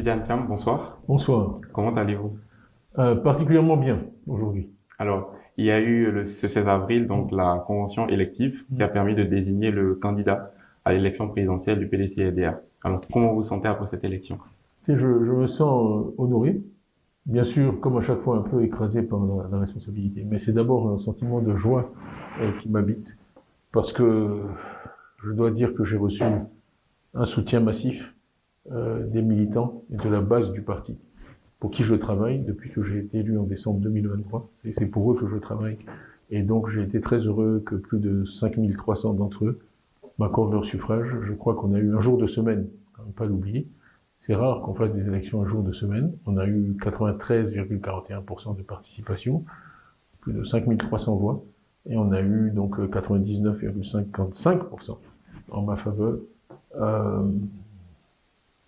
Tidiane Thiam, bonsoir. Bonsoir. Comment allez-vous? Particulièrement bien aujourd'hui. Alors, il y a eu ce 16 avril, donc la convention élective qui a permis de désigner le candidat à l'élection présidentielle du PDCADA. Alors, comment vous vous sentez après cette élection? Et je me sens honoré, bien sûr, comme à chaque fois un peu écrasé par la responsabilité. Mais c'est d'abord un sentiment de joie qui m'habite, parce que je dois dire que j'ai reçu un soutien massif des militants et de la base du parti, pour qui je travaille depuis que j'ai été élu en décembre 2023. C'est pour eux que je travaille. Et donc j'ai été très heureux que plus de 5300 d'entre eux m'accordent leur suffrage. Je crois qu'on a eu un jour de semaine, quand même pas l'oublier. C'est rare qu'on fasse des élections un jour de semaine. On a eu 93,41% de participation, plus de 5300 voix, et on a eu donc 99,55% en ma faveur.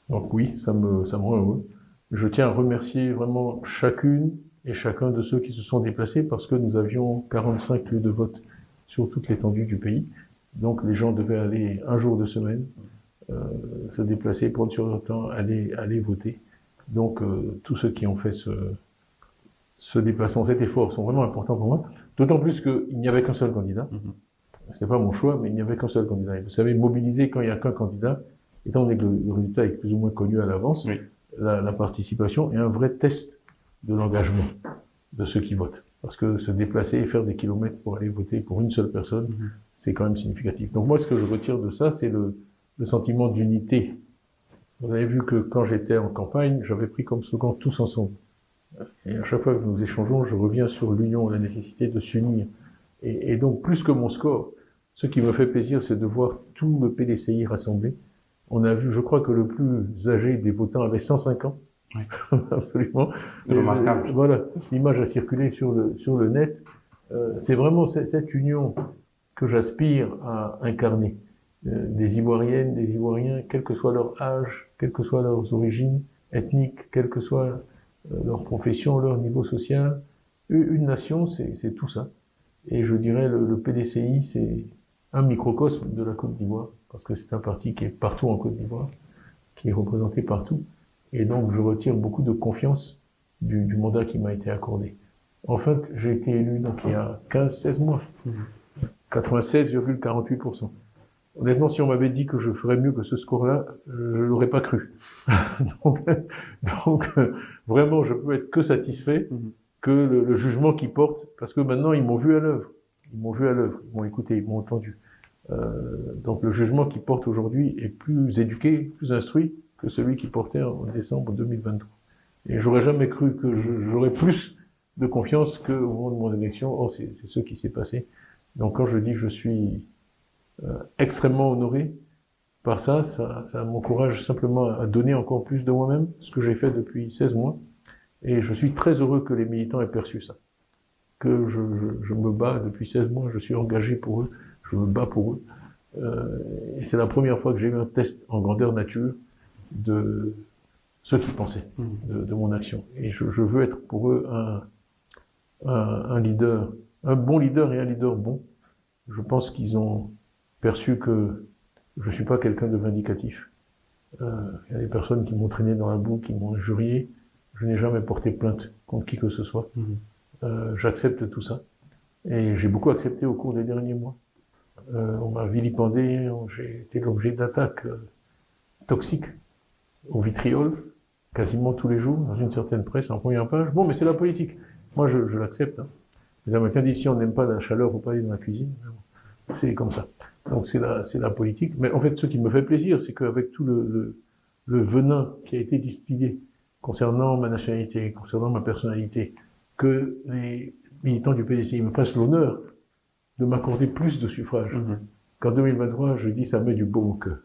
Donc oui, ça me rend heureux. Je tiens à remercier vraiment chacune et chacun de ceux qui se sont déplacés, parce que nous avions 45 lieux de vote sur toute l'étendue du pays. Donc les gens devaient aller un jour de semaine, se déplacer, prendre sur leur temps, aller voter. Donc tous ceux qui ont fait ce déplacement, cet effort, sont vraiment importants pour moi. D'autant plus qu'il n'y avait qu'un seul candidat. C'était pas mon choix, mais il n'y avait qu'un seul candidat. Et vous savez, mobiliser quand il n'y a qu'un candidat, étant donné que le résultat est plus ou moins connu à l'avance, oui. La participation est un vrai test de l'engagement de ceux qui votent. Parce que se déplacer et faire des kilomètres pour aller voter pour une seule personne, c'est quand même significatif. Donc moi, ce que je retire de ça, c'est le sentiment d'unité. Vous avez vu que quand j'étais en campagne, j'avais pris comme slogan « tous ensemble ». Et à chaque fois que nous échangeons, je reviens sur l'union, la nécessité de s'unir. Et donc, plus que mon score, ce qui me fait plaisir, c'est de voir tout le PDCI rassemblé. On a vu, je crois que le plus âgé des votants avait 105 ans. Oui. Absolument. Remarquable. Voilà. L'image a circulé sur le net. C'est vraiment cette union que j'aspire à incarner. Des Ivoiriennes, des Ivoiriens, quel que soit leur âge, quelles que soient leurs origines ethniques, quelle que soit leur profession, leur niveau social. Une nation, c'est tout ça. Et je dirais, le PDCI, c'est un microcosme de la Côte d'Ivoire, parce que c'est un parti qui est partout en Côte d'Ivoire, qui est représenté partout. Et donc, je retire beaucoup de confiance du mandat qui m'a été accordé. En fait, j'ai été élu donc il y a 15-16 mois. 96,48%. Honnêtement, si on m'avait dit que je ferais mieux que ce score-là, je l'aurais pas cru. donc, vraiment, je peux être que satisfait que le jugement qu'ils portent, parce que maintenant, ils m'ont vu à l'œuvre. Ils m'ont écouté, ils m'ont entendu. Donc le jugement qu'ils portent aujourd'hui est plus éduqué, plus instruit que celui qu'ils portaient en décembre 2023. Et j'aurais jamais cru que j'aurais plus de confiance qu'au moment de mon élection. Or, c'est ce qui s'est passé. Donc quand je dis que je suis extrêmement honoré par ça m'encourage simplement à donner encore plus de moi-même, ce que j'ai fait depuis 16 mois. Et je suis très heureux que les militants aient perçu ça. Que je me bats depuis 16 mois, je suis engagé pour eux, je me bats pour eux. Et c'est la première fois que j'ai eu un test en grandeur nature de ce qu'ils pensaient de mon action. Et je veux être pour eux un leader, un bon leader et un leader bon. Je pense qu'ils ont perçu que je suis pas quelqu'un de vindicatif. Il y a des personnes qui m'ont traîné dans la boue, qui m'ont injurié. Je n'ai jamais porté plainte contre qui que ce soit. J'accepte tout ça. Et j'ai beaucoup accepté au cours des derniers mois. On m'a vilipendé, j'ai été l'objet d'attaques toxiques au vitriol, quasiment tous les jours, dans une certaine presse, en première page. Bon, mais c'est la politique. Moi, je l'accepte. Les Américains disent, si on n'aime pas la chaleur, faut pas aller dans la cuisine. C'est comme ça. Donc c'est la politique. Mais en fait, ce qui me fait plaisir, c'est qu'avec tout le venin qui a été distillé concernant ma nationalité, concernant ma personnalité, que les militants du PDCI me fassent l'honneur de m'accorder plus de suffrages. Qu'en 2023, je dis, ça met du baume au cœur.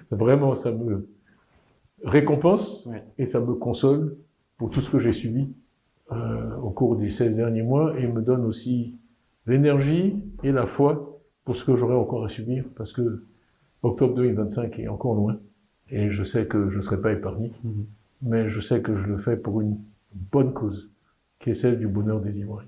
Vraiment, ça me récompense et ça me console pour tout ce que j'ai subi au cours des 16 derniers mois et me donne aussi l'énergie et la foi pour ce que j'aurai encore à subir, parce que octobre 2025 est encore loin et je sais que je ne serai pas épargné, mais je sais que je le fais pour une bonne cause, qui est celle du bonheur des Ivoiriens.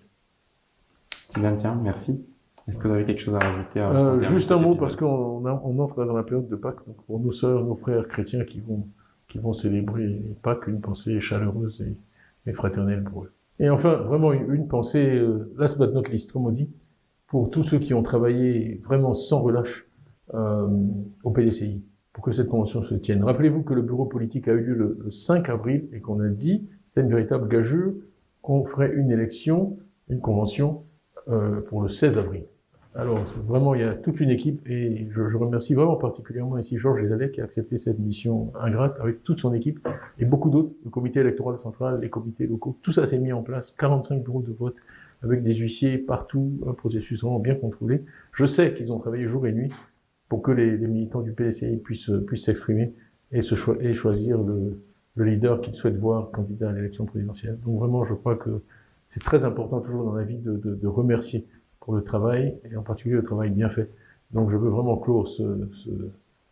Tidiane Thiam, merci. Est-ce que vous avez quelque chose à rajouter juste un mot, parce qu'on entre dans la période de Pâques. Donc pour nos sœurs, nos frères chrétiens qui vont qui vont célébrer Pâques, une pensée chaleureuse et fraternelle pour eux. Et enfin, vraiment une pensée, last but not least, comme on dit, pour tous ceux qui ont travaillé vraiment sans relâche au PDCI, pour que cette convention se tienne. Rappelez-vous que le bureau politique a eu lieu le 5 avril et qu'on a dit, c'est une véritable gageure, qu'on ferait une élection, une convention pour le 16 avril. Alors, vraiment, il y a toute une équipe et je remercie vraiment particulièrement ici Georges Desalet qui a accepté cette mission ingrate avec toute son équipe et beaucoup d'autres, le comité électoral central, les comités locaux, tout ça s'est mis en place, 45 bureaux de vote avec des huissiers partout, un processus vraiment bien contrôlé. Je sais qu'ils ont travaillé jour et nuit pour que les militants du PDCI puissent s'exprimer et choisir le leader qu'ils souhaitent voir candidat à l'élection présidentielle. Donc vraiment, je crois que c'est très important toujours dans la vie de remercier pour le travail, et en particulier le travail bien fait. Donc je veux vraiment clore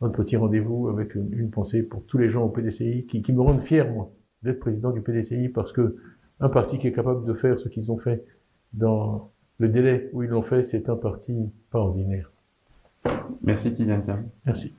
notre petit rendez-vous avec une pensée pour tous les gens au PDCI qui me rendent fier, moi, d'être président du PDCI, parce que un parti qui est capable de faire ce qu'ils ont fait dans le délai où ils l'ont fait, c'est un parti pas ordinaire. Merci Kylian Thiam. Merci.